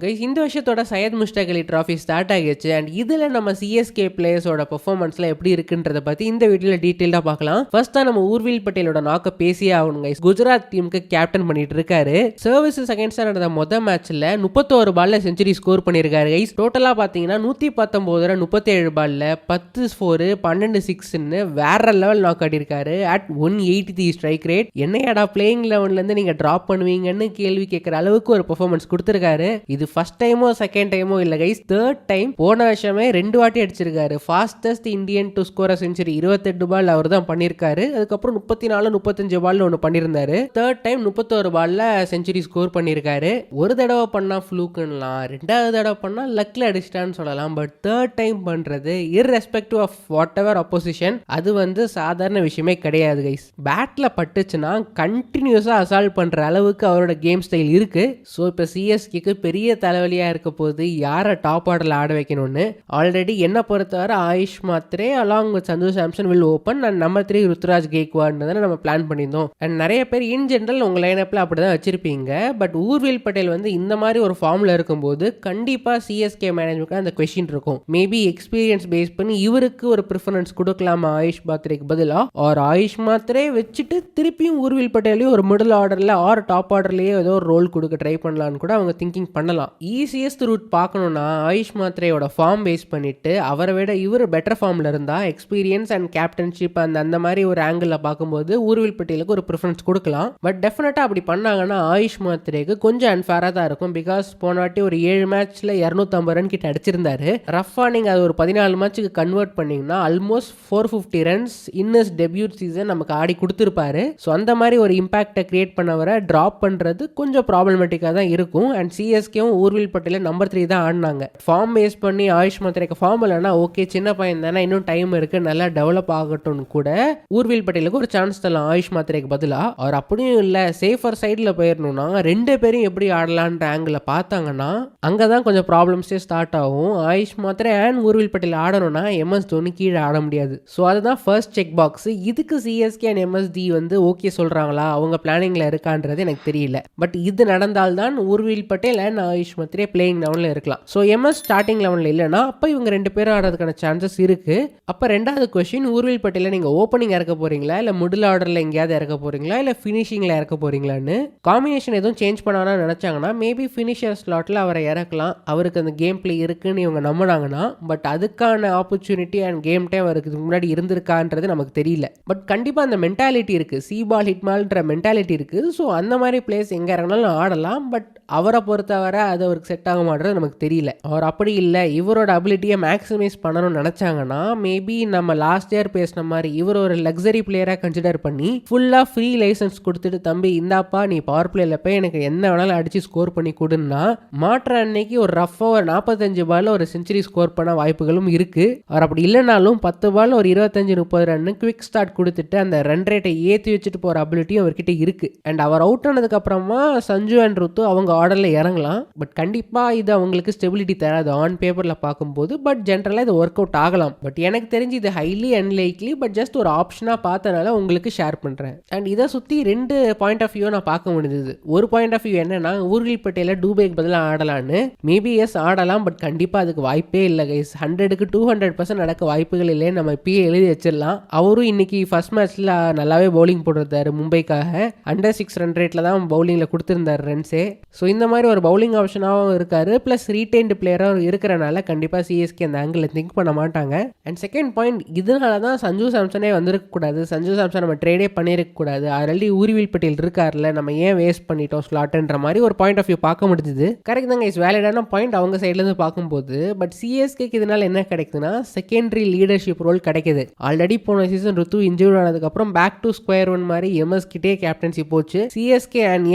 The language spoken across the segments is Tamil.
கைஸ் இந்த வருஷத்தோட சையத் முஷ்டாக் அலி ட்ராஃபி ஸ்டார்ட் ஆகிடுச்சு அண்ட் இதில் நம்ம சிஎஸ்கே பிளேயர்ஸோட பெர்ஃபார்மன்ஸ்லாம் எப்படி இருக்குன்றத பற்றி இந்த வீடியோவில் டீட்டெயிலாக பார்க்கலாம். ஃபர்ஸ்ட் தான் நம்ம ஊர்வில் பட்டேலோட நாக்க பேசியே ஆகணும் கைஸ். குஜராத் டீமுக்கு கேப்டன் பண்ணிட்டு இருக்காரு. சர்வீசஸ் அகைன்ஸ்டாக நடந்த மொதல் மேட்ச்சில் 31 பால்ல செஞ்சுரி ஸ்கோர் பண்ணியிருக்காரு கைஸ். டோட்டலாக பார்த்தீங்கன்னா 119 ரன் 37 பால்ல 10 ஸ்கோர் 12 சிக்ஸ்ன்னு வேற லெவல் நாக் ஆடிருக்காரு அட் 183 ஸ்ட்ரைக் ரேட். என்னையாடா பிளேயிங் லெவன்லேருந்து நீங்கள் ட்ராப் பண்ணுவீங்கன்னு கேள்வி கேட்குற அளவுக்கு ஒரு பெர்ஃபார்மன்ஸ் கொடுத்துருக்காரு. இது ஃபர்ஸ்ட் டைமோ செகண்ட் டைமோ இல்ல கைஸ், தேர்ட் டைம். போன வருஷமே 2 வாட்டி அடிச்சிருக்காரு. Fastest Indian to score century 28 பால் அவர் தான் பண்ணிருக்காரு. அதுக்கப்புறம் 34 35 பால் ஒன்று பண்ணியிருந்தாரு. தேர்ட் டைம் 31 பால்ல செஞ்சுரி ஸ்கோர் பண்ணியிருக்காரு. ஒரு தடவை பண்ணா ஃப்ளூக்குன்னலாம், ரெண்டாவது தடவை பண்ணா லக்ல அடிச்சிட்டான்னு சொல்லலாம். பட் தேர்ட் டைம் பண்றது irrespective of whatever opposition அது சாதாரண விஷயமே கிடையாது கைஸ். பேட்ல பட்டுச்சுன்னா கண்டினியூஸா அசால்ட் பண்ற அளவுக்கு அவரோட கேம் ஸ்டைல் இருக்கு. ஸோ இப்போ சிஎஸ்கேக்கு பெரிய தலைவலியா இருக்க போது யாரை டாப் ஆர்டர்ல ஆட வைக்கணும்னு. ஆல்ரெடி என்ன பொறுத்தவரை Ayush Mhatre along with Sanju Samson will open and number 3 Ruturaj கெய்க்வாட்னு நம்ம பிளான் பண்ணியிருந்தோம். அண்ட் நிறைய பேர் இன் ஜென்ரல் உங்க லைனப்ல அப்படிதான் வச்சிருப்பீங்க. பட் ஊர்வில் பட்டேல் இந்த மாதிரி ஒரு ஃபார்ம்ல இருக்கும்போது கண்டிப்பா சிஎஸ்கே மேனேஜ்மெண்ட் அந்த கொஸ்டின் இருக்கும். மேபி எக்ஸ்பீரியன்ஸ் பேஸ் பண்ணி இவருக்கு ஒரு ப்ரிஃபரன்ஸ் கொடுக்கலாமா ஆயுஷ் மாத்ரேக்கு பதிலா, ஆர் ஆயுஷ் மாத்ரே வச்சுட்டு திருப்பியும் ஊர்வில் பட்டேலையும் ஒரு மிடில் ஆர்டர்ல ஆர் டாப் ஆர்டர்லயே ஏதோ ஒரு ரோல் கொடுக்க ட்ரை பண்ணலான்னு கூட அவங்க திங்கிங் பண்ணலாம். ஈஸியஸ்ட் ரூட் பார்க்கணும்னா ஆயுஷ் மாத்ரேயோட ஃபார்ம் பேஸ் பண்ணிட்டு அவரை விட இவர் பெட்டர் ஃபார்ம்ல இருந்தா எக்ஸ்பீரியன்ஸ் அண்ட் கேப்டன்ஷிப் அந்த மாதிரி ஒரு ஆங்கிள் பார்க்கும்போது ஊர்வில் பட்டேலுக்கு ஒரு ப்ரிஃபரன்ஸ் கொடுக்கலாம். பட் டெஃபினட்டா அப்படி பண்ணாங்கன்னா ஆயுஷ் மாத்ரேக்கு கொஞ்சம் அன்ஃபேரா தான் இருக்கும். பிகாஸ் போன வாட்டி ஒரு 7 மேட்ச்ல 250 ரன் கிட்ட அடிச்சிருந்தாரு. ரஃபா நீங்க அது ஒரு 14 மேட்சுக்கு கன்வெர்ட் பண்ணீங்கன்னா ஆல்மோஸ்ட் 450 ரன்ஸ் இன்னஸ் டெபியூட் சீசன் நமக்கு ஆடி கொடுத்துருப்பாரு. ஸோ அந்த மாதிரி ஒரு இம்பாக்டை கிரியேட் பண்ணவரை டிராப் பண்றது கொஞ்சம் ப்ராப்ளமேட்டிக்காக தான் இருக்கும். அண்ட் சிஎஸ்கேவும் ஊர்வில் பட்டேல நம்பர் 3 தான் ஆடினாங்க. ஃபார்ம் பேஸ் பண்ணி ஆயுஷ் மாத்ரேக்கு ஃபார்ம் இல்லைன்னா ஓகே, சின்ன பையன் தானே, இன்னும் டைம் இருக்கு, நல்லா டெவலப் ஆகட்டும்னு கூட ஊர்வில் பட்டேலுக்கு ஒரு சான்ஸ் தரலாம் ஆயுஷ் மாத்ரேக்கு பதிலா. அவர் அப்படியும் இல்லை, சேஃபர் சைடில் போயிடணும்னா 2 பேரும் எப்படி ஆடலான்ற ஆங்கிள் பார்த்தாங்கன்னா அங்கதான் கொஞ்சம் ப்ராப்ளம்ஸே ஸ்டார்ட் ஆகும். ஆயுஷ் மாத்ரே அண்ட் ஊர்வில் பட்டேல் ஆடணும்னா எம்எஸ் தோனி கீழே ஆட முடியாது. ஸோ அதுதான் ஃபர்ஸ்ட் செக் பாக்ஸ். இதுக்கு சிஎஸ்கே அண்ட் எம்எஸ்டி ஓகே சொல்றாங்களா, அவங்க பிளானிங்ல இருக்கான்றது எனக்கு தெரியல. பட் இது நடந்தால்தான் ஊர்வில் பட்டேல் அண்ட் ஆயுஷ் மாத்ரே பிளேயிங் லெவன்ல இருக்கலாம். ஸோ எம்எஸ் ஸ்டார்டிங் லெவன்ல இல்லைன்னா அப்ப இவங்க 2 பேரும் ஆடுறதுக்கான சான்சஸ் இருக்கு. அப்ப ரெண்டாவது கொஸ்டின், ஊர்வில் பட்டேல நீங்க ஓப்பனிங் இறக்க போறீங்களா, இல்ல மிடில் ஆர்டர்ல எங்கேயாவது இறக்க போறீங்களா, இல்ல பினிஷிங்ல இறக்க போறீங்களான்னு. காம்பினேஷன் எதுவும் சேஞ்ச் பண்ணான்னு நினைச்சாங்கன்னா மேபி பினிஷர் ஸ்லாட்ல அவரை இறக்கலாம். அவருக்கு அந்த கேம் பிளே இருக்குன்னு இவங்க நம்பினாங்கன்னா. பட் அதுக்கான ஆப்பர்ச்சுனிட்டி அண்ட் கேம் டைம் அவருக்கு முன்னாடி இருந்திருக்கான்றது நமக்கு தெரியல. பட் கண்டிப்பா அந்த மென்டாலிட்டி இருக்கு, சி பால் ஹிட் மால்ன்ற மென்டாலிட்டி இருக்கு. ஸோ அந்த மாதிரி பிளேஸ் எங்க இறங்கினாலும் ஆடலாம். பட் அவரை பொறுத்தவரை அது அவருக்கு செட் ஆக மாட்டேறது நமக்கு தெரியல. அவர் அப்படி இல்லை, இவரோட அபிலிட்டியை மேக்ஸிமைஸ் பண்ணணும்னு நினைச்சாங்கன்னா மேபி நம்ம லாஸ்ட் இயர் பேசின மாதிரி இவர் ஒரு லக்ஸரி பிளேயரா கன்சிடர் பண்ணி ஃபுல்லா ஃப்ரீ லைசன்ஸ் கொடுத்துட்டு, தம்பி இந்தாப்பா நீ பவர் பிளேல போய் எனக்கு என்ன வேணாலும் அடிச்சு ஸ்கோர் பண்ணி கொடுன்னா, மாற்ற அன்னைக்கு ஒரு ரஃபா ஒரு 45 பால்ல ஒரு செஞ்சுரி ஸ்கோர் பண்ண வாய்ப்புகளும் இருக்கு. அவர் அப்படி இல்லைனாலும் 10 பால் ஒரு 25-30 ரன் குவிக் ஸ்டார்ட் கொடுத்துட்டு அந்த ரன் ரேட்டை ஏற்றி வச்சுட்டு போற அபிலிட்டியும் அவர்கிட்ட இருக்கு. அண்ட் அவர் அவுட் ஆனதுக்கு அப்புறமா சஞ்சு அண்ட் ருத்து அவங்க ஆர்டர்ல இறங்கலாம். பட் கண்டிப்பா இது அவங்களுக்கு ஸ்டெபிலிட்டி தராது ஆன் பேப்பர்ல பார்க்கும்போது. பட் ஜென்ரலா இது ஒர்க் அவுட் ஆகலாம். பட் எனக்கு தெரிஞ்சு இது ஹைலி அன்லைக்லி. பட் ஜஸ்ட் ஒரு ஆப்ஷனா பார்த்தனால உங்களுக்கு ஷேர் பண்றேன். அண்ட் இதை சுத்தி 2 பாயிண்ட் ஆஃப் வியூ நான் பார்க்க முடிஞ்சது. ஒரு பாயிண்ட் ஆஃப் வியூ என்னன்னா, ஊர்வில் பட்டேல டூபேக்கு பதிலாக ஆடலான்னு. மேபி எஸ் ஆடலாம், பட் கண்டிப்பா அதுக்கு வாய்ப்பே இல்லை கைஸ். 100க்கு 200% நடக்க வாய்ப்புகள் இல்லையே நம்ம இப்பயே எழுதி வச்சிடலாம். அவரும் இன்னைக்கு ஃபர்ஸ்ட் மேட்ச்ல நல்லாவே பவுலிங் போட்டிருந்தாரு மும்பைக்காக. அண்டர் 6 ரன் ரேட்ல தான் பவுலிங்ல கொடுத்திருந்தாரு ரன்ஸே. ஸோ இந்த மாதிரி ஒரு பவுலிங் ஆப்ஷனாகவும் இருக்காரு. பிளஸ் ரீடைன்டு பிளேயராக இருக்கிறனால கண்டிப்பா சிஎஸ்கே அந்த ஆங்கிள் திங்க் பண்ண மாட்டாங்க. அண்ட் செகண்ட் பாயிண்ட், இதனால தான் சஞ்சு சாம்சனே வந்திருக்க கூடாது. சஞ்சு சாம்சன் நம்ம ட்ரேடே பண்ணிருக்க கூடாது. ஆல்ரெடி ஊர்வில் பட்டேல் இருக்காருல, நம்ம ஏன் வேஸ்ட் பண்ணிட்டோம் ஸ்லாட்ன்ற மாதிரி ஒரு பாயிண்ட் ஆஃப் வியூ பார்க்க முடிஞ்சது. கரெக்ட் தாங்க, இஸ் வேலிடான பாயிண்ட் அவங்க சைட்ல இருந்து பார்க்கும்போது. பட் சிஎஸ்கேக்கு இதனால என்ன கிடைக்குதுன்னா செகண்டரி லீடர்ஷிப் ரோல் கிடைக்குது. ஆல்ரெடி போன சீசன் ருத்து இன்ஜூர்ட் ஆனதுக்கு அப்புறம் பேக் டு ஸ்கொயர் ஒன் மாதிரி எம்எஸ் கிட்டே கேப்டன்சி போச்சு. சிஎஸ்கே அண்ட்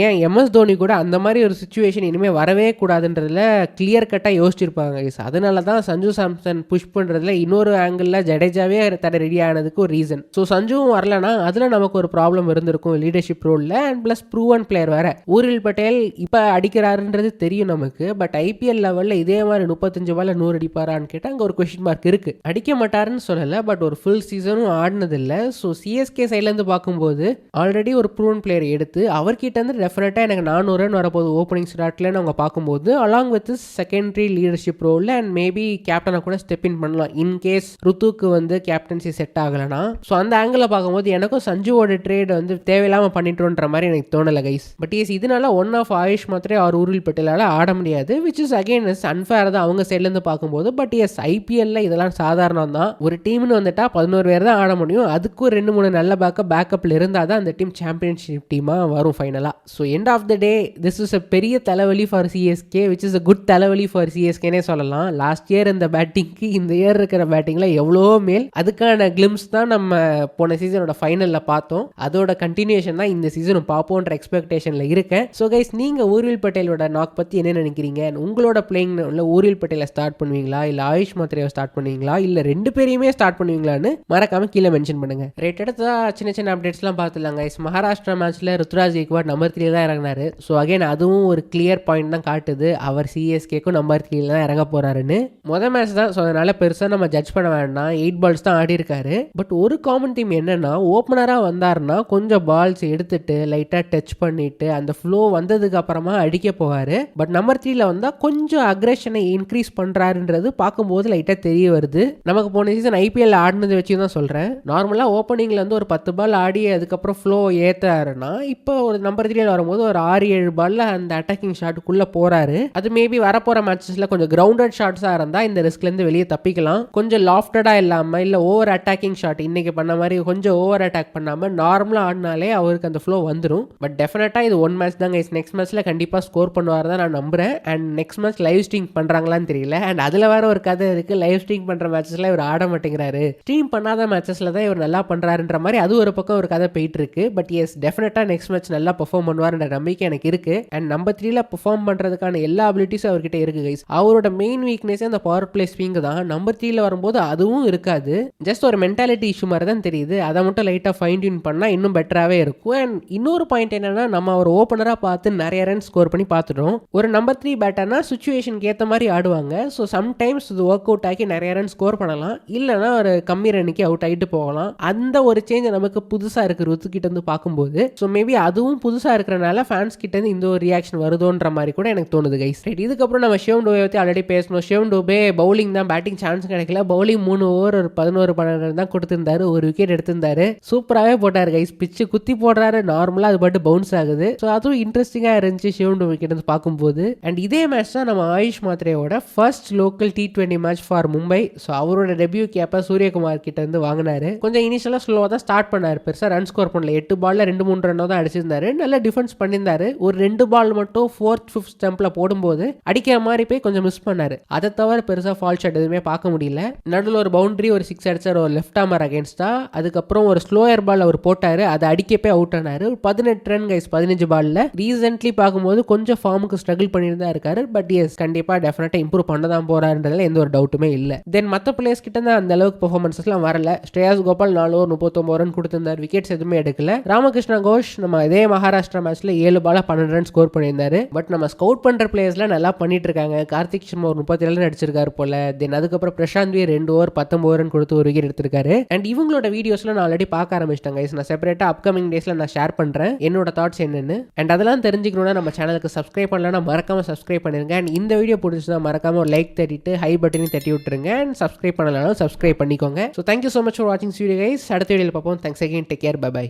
ஏன் எம்எஸ் தோனி கூட அந்த மாதிரி ஒரு சுச்சுவேஷன் இனிமே வரவே கூடாதுன்றதுல கிளியர் கட்டா யோசிச்சிருப்பாங்க. அதனால தான் சஞ்சு சாம்சன் புஷ் பண்றதுல இன்னொரு ஆங்கிள் ஜடேஜாவே தட ரெடி ஆனதுக்கு ஒரு ரீசன். ஸோ சஞ்சுவும் வரலனா அதுல நமக்கு ஒரு ப்ராப்ளம் இருந்திருக்கும் லீடர்ஷிப் ரோல்ல. அண்ட் பிளஸ் ப்ரூவன் பிளேயர் வேற. ஊர்வில் பட்டேல் இப்ப அடிக்கிறாருன்றது தெரியும் நமக்கு. பட் ஐபிஎல் லெவல்ல இதே மாதிரி 35 பால்ல 100 அடிப்பாரான்னு கேட்டா அங்க ஒரு கொஸ்டின் மார்க் இருக்கு. அடிக்க மாட்டாருன்னு சொல்லல, பட் ஒரு ஃபுல் சீசனும் ஆடினது இல்லை. ஸோ சிஎஸ்கே சைட்ல இருந்து பார்க்கும்போது ஆல்ரெடி ஒரு ப்ரூவன் பிளேயர் எடுத்து அவர்கிட்ட இருந்து டெஃபினட்டா எனக்கு 400 ரன் வரப்போகுது ஓப்பனிங் ஸ்டார்ட்லன்னு அவங்க பார்க்கும் பார்க்கும்போது along with secondary leadership role and maybe கேப்டனை கூட ஸ்டெப் இன் பண்ணலாம் இன்கேஸ் ருத்துக்கு வந்து கேப்டன்சி செட் ஆகலைன்னா. ஸோ அந்த ஆங்கிள் பார்க்கும்போது எனக்கும் சஞ்சுவோட ட்ரேட் வந்து தேவையில்லாமல் பண்ணிட்டோன்ற மாதிரி எனக்கு தோணலை கைஸ். பட் எஸ் இதனால ஒன் ஆஃப் ஆயுஷ் மாத்திரே அவர் ஊரில் பட்டேலால் ஆட முடியாது, which is again is unfair தான் அவங்க சைட்லேருந்து பார்க்கும்போது. பட் எஸ் ஐபிஎல்ல இதெல்லாம் சாதாரணம் தான். ஒரு டீம்னு வந்துட்டா 11 பேர் தான் ஆட முடியும். அதுக்கும் 2-3 நல்ல பேக்கப்ல இருந்தால் தான் அந்த டீம் சாம்பியன்ஷிப் டீமாக வரும் ஃபைனலாக. So end of the day this is a பெரிய தலைவலி for CSK, which is a good தலைவலி ஃபார் சிஎஸ்கேனே சொல்லலாம். லாஸ்ட் இயர் இந்த பேட்டிங்க்கு இந்த இயர் இருக்கிற பேட்டிங்கில் எவ்வளோ மேல். அதுக்கான கிளிம்ஸ் தான் நம்ம போன சீசனோட ஃபைனலில் பார்த்தோம். அதோட கண்டினியூஷன் தான் இந்த சீசனும் பார்ப்போன்ற எக்ஸ்பெக்டேஷனில் இருக்கேன். ஸோ கைஸ் நீங்கள் ஊர்வில் பட்டேலோட நாக் பற்றி என்ன நினைக்கிறீங்க? உங்களோட பிளேயிங் ஊர்வில் பட்டேலை ஸ்டார்ட் பண்ணுவீங்களா, இல்லை ஆயுஷ் மாத்திரையை ஸ்டார்ட் பண்ணுவீங்களா, இல்லை 2 பேரையுமே ஸ்டார்ட் பண்ணுவீங்களான்னு மறக்காம கீழே மென்ஷன் பண்ணுங்க. ரேட் எடுத்தா சின்ன அப்டேட்ஸ்லாம் பார்த்துலாம் கைஸ். மகாராஷ்டிரா மேட்ச்ல ருத்ராஜ் கேக்வாட் நம்பர் 3 தான் இறங்கினாரு. ஸோ அகைன் அதுவும் ஒரு கிளியர் பாயிண்ட் தான் காட்டுது, அவர் சிஎஸ்கேக்கும் நம்பர் 3 தான் இறங்க போறாருன்னு. மொதல் மேட்ச் தான், ஸோ அதனால பெருசாக நம்ம ஜட்ஜ் பண்ண வேண்டாம். 8 பால்ஸ் தான் ஆடி இருக்காரு. பட் ஒரு காமன் தீம் என்னன்னா, ஓப்பனராக வந்தாருன்னா கொஞ்சம் பால்ஸ் எடுத்துட்டு லைட்டாக டச் பண்ணிட்டு அந்த ஃப்ளோ வந்ததுக்கு அப்புறமா அடிக்க போவார். பட் நம்பர் 3ல வந்தால் கொஞ்சம் அக்ரெஷனை இன்க்ரீஸ் பண்ணுறாருன்றது பார்க்கும்போது லைட்டாக தெரிய வருது. நமக்கு போன சீசன் ஐபிஎல் ஆடினது வச்சு தான் சொல்கிறேன். நார்மலாக ஓப்பனிங்கில் வந்து ஒரு 10 பால் ஆடி அதுக்கப்புறம் ஃப்ளோ ஏற்றாருன்னா இப்போ ஒரு நம்பர் 3ல வரும்போது ஒரு 6-7 பால்ல அந்த அட்டாக்கிங் ஷாட்டுக்குள்ளே போகிறாரு. அது மேபி வரப்போகிற மேட்சஸில் கொஞ்சம் கிரவுண்டட் ஷாட்ஸாக இருந்தால் இந்த ரிஸ்க்லேருந்து வெளியே தப்பிக்கலாம். கொஞ்சம் லாஃப்டடாக இல்லாமல் இல்லை ஓவர் அட்டாக்கிங் ஷாட் இன்னைக்கு பண்ண மாதிரி கொஞ்சம் ஓவர் அட்டாக் பண்ணாமல் நார்மலாக ஆடினாலே அவருக்கு அந்த ஃப்ளோ வந்துடும். பட் டெஃபினட்டாக இது 1 மேட்ச் தாங்க. நெக்ஸ்ட் மேட்ச்சில் கண்டிப்பாக ஸ்கோர் பண்ணுவார் தான் நான் நம்புகிறேன். And next match live stream பண்ணுறாங்களான்னு தெரியல. அண்ட் அதில் வேற ஒரு கதை இருக்குது, லைவ் ஸ்ட்ரீம் பண்ணுற மேட்சஸில் இவர் ஆட மாட்டேங்கிறாரு, ஸ்ட்ரீம் பண்ணாத மேட்சஸில் தான் இவர் நல்லா பண்ணுறாருன்ற மாதிரி அது ஒரு பக்கம் ஒரு கதை போயிட்டு இருக்கு. பட் எஸ் டெஃபினட்டாக நெக்ஸ்ட் மேட்ச் நல்லா பெர்ஃபார்ம் பண்ணுவார்ன்ற நம்பிக்கை எனக்கு இருக்குது. அண்ட் நம்பர் 3ல பெர்ஃபார்ம் பண்ணுறதுக்கான எல்லா அபிலிட்டிஸும் அவர்கிட்ட இருக்குது கைஸ். அவரோட மெயின் வீக்னஸே அந்த பவர் பிளே ஸ்விங் தான். நம்பர் 3ல வரும்போது அதுவும் இருக்காது, ஜஸ்ட் ஒரு மென்டாலிட்டி இஷ்யூ மாதிரி தான் தெரியுது. அதை மட்டும் லைட்டாக ஃபைன் டியூன் பண்ணால் இன்னும் பெட்டராகவே இருக்கும். அண்ட் இன்னொரு பாயிண்ட் என்னன்னா, நம்ம ஒரு ஓப்பனராக பார்த்து நிறைய ரன் ஸ்கோர் பண்ணி பார்த்துட்டோம். ஒரு நம்பர் 3 பேட்டர்னா சுச்சுவேஷனுக்கு ஏற்ற மாதிரி ஆடுவாங்க. ஸோ சம்டைம்ஸ் இது ஒர்க் அவுட் ஆகி நிறைய ரன் ஸ்கோர் பண்ணலாம், இல்லைனா ஒரு கம்மி ரன்னுக்கு அவுட் ஆகிட்டு போகலாம். அந்த ஒரு சேஞ்ச் நமக்கு புதுசாக இருக்குது ருத்துக்கிட்ட இருந்து பார்க்கும்போது. ஸோ மேபி அதுவும் புதுசாக இருக்கிறனால ஃபேன்ஸ் கிட்ட இருந்து இந்த ஒரு ரியாக்ஷன் வருதோன்ற மாதிரி கூட எனக்கு தோணுது கைஸ். ரைட், இதுக்கப்புறம் நம்ம ஷிவம் டூபே பற்றி ஆல்ரெடி பேசணும். ஷிவம் டூபே பவுலிங் தான், பேட்டிங் சான்ஸ் கிடைக்கல. பவுலிங் 3 ஓவர் ஒரு 11-12 தான் கொடுத்திருந்தாரு, ஒரு விக்கெட் எடுத்திருந்தாரு. சூப்பராகவே போட்டார் கைஸ். பிச்சு குத்தி போடுறாரு, நார்மலாக அது பாட்டு பவுன்ஸ் ஆகுது. ஸோ அதுவும் இன்ட்ரெஸ்டிங்காக இருந்துச்சு ஷிவம் டூபே கிட்ட இருந்து பார்க்கும்போது. அண்ட் இதே மேட்ச் தான் நம்ம ஆயுஷ் மாத்திரையோட first local T20 match for Mumbai. So அவரோட டெபியூ கேப்பை சூரியகுமார் கிட்ட இருந்து வாங்கினாரு. கொஞ்சம் இனிஷியலாக ஸ்லோவாக தான் ஸ்டார்ட் பண்ணார், பெருசாக ரன் ஸ்கோர் பண்ணல. 8 பால்ல 2-3 ரன் தான் அடிச்சிருந்தாரு. நல்ல டிஃபென்ஸ் பண்ணியிருந்தாரு. ஒரு 2 பால் மட்டும் 4th 5th ஸ்டம்பில் போடும்போது அடிக்கிற மாதிரி போய் கொஞ்சம் மிஸ் பண்ணாரு. அதை தவிர பெருசாக ஃபால் ஷாட் எதுவுமே பார்க்க முடியல. நடுவில் ஒரு பவுண்டரி ஒரு 6 அடிச்சார், ஒரு லெஃப்ட் ஆமர் அகேன்ஸ்டா. அதுக்கப்புறம் ஒரு ஸ்லோயர் பால் அவர் போட்டாரு, அதை அடிக்க போய் அவுட் ஆனாரு. 18 ரன் கைஸ் 15 பால்ல. ரீசென்ட்லி பார்க்கும்போது கொஞ்சம் ஃபார்முக்கு ஸ்ட்ரகிள் பண்ணியிருந்தா இருக்காரு. பட் எஸ் கண்டிப்பாக டெஃபினட்டாக இம்ப்ரூவ் பண்ண தான் போறாருன்றதுல எந்த ஒரு டவுட்டுமே இல்லை. தென் மற்ற பிளேயர்ஸ் கிட்ட தான் அந்த அளவுக்கு பெர்ஃபார்மன்ஸ்லாம் வரல. ஸ்ரேயாஸ் கோபால் 4 ஓவர் 39 ரன் கொடுத்திருந்தார், விக்கெட்ஸ் எதுவுமே எடுக்கல. ராமகிருஷ்ணா கோஷ் நம்ம இதே மகாராஷ்டிரா மேட்ச்ல 7 பால 12 ரன் ஸ்கோர் பண்ணியிருந்தாரு. பட் நம்ம ஸ்கவுட் பண்ற பிளேயர்ஸ்லாம் நல்லா பண்ணிட்டு இருக்காங்க. கார்த்திக் சர்மா ஒரு 37 ரன் அடிச்சிருக்காரு போல. தென் அதுக்கப்புறம் பிரசாந்த் வீர் 2 ஓவர் 19 ரன் கொடுத்து ஒரு விக்கெட் எடுத்திருக்காரு. அண்ட் இவங்களோட வீடியோஸ்லாம் நான் ஆல்ரெடி பார்க்க ஆரம்பிச்சிட்டேன் கைஸ். நான் செப்பரேட்டா அப்கமிங் டேஸ்ல நான் ஷேர் பண்றேன் என்னோட தாட்ஸ் என்னன்னு. அண்ட் அதெல்லாம் தெரிஞ்சுக்கணும்னா நம்ம சேனலுக்கு சப்ஸ்கிரைப் பண்ணலன்னா மறக்காம சப்ஸ்கிரைப் பண்ணிருங்க. அண்ட் இந்த வீடியோ பிடிச்சிருந்தா மறக்காம ஒரு லைக் தட்டிட்டு ஹை பட்டனையும் தட்டி விட்டுருங்க. அண்ட் சப்ஸ்கிரைப் பண்ணலனாலும் சப்ஸ்கிரைப் பண்ணிக்கோங்க. So thank you so much for வாட்சிங் வீடியோ கைஸ். அடுத்த வீடியோவில் பார்ப்போம். Thanks again, take care, bye by.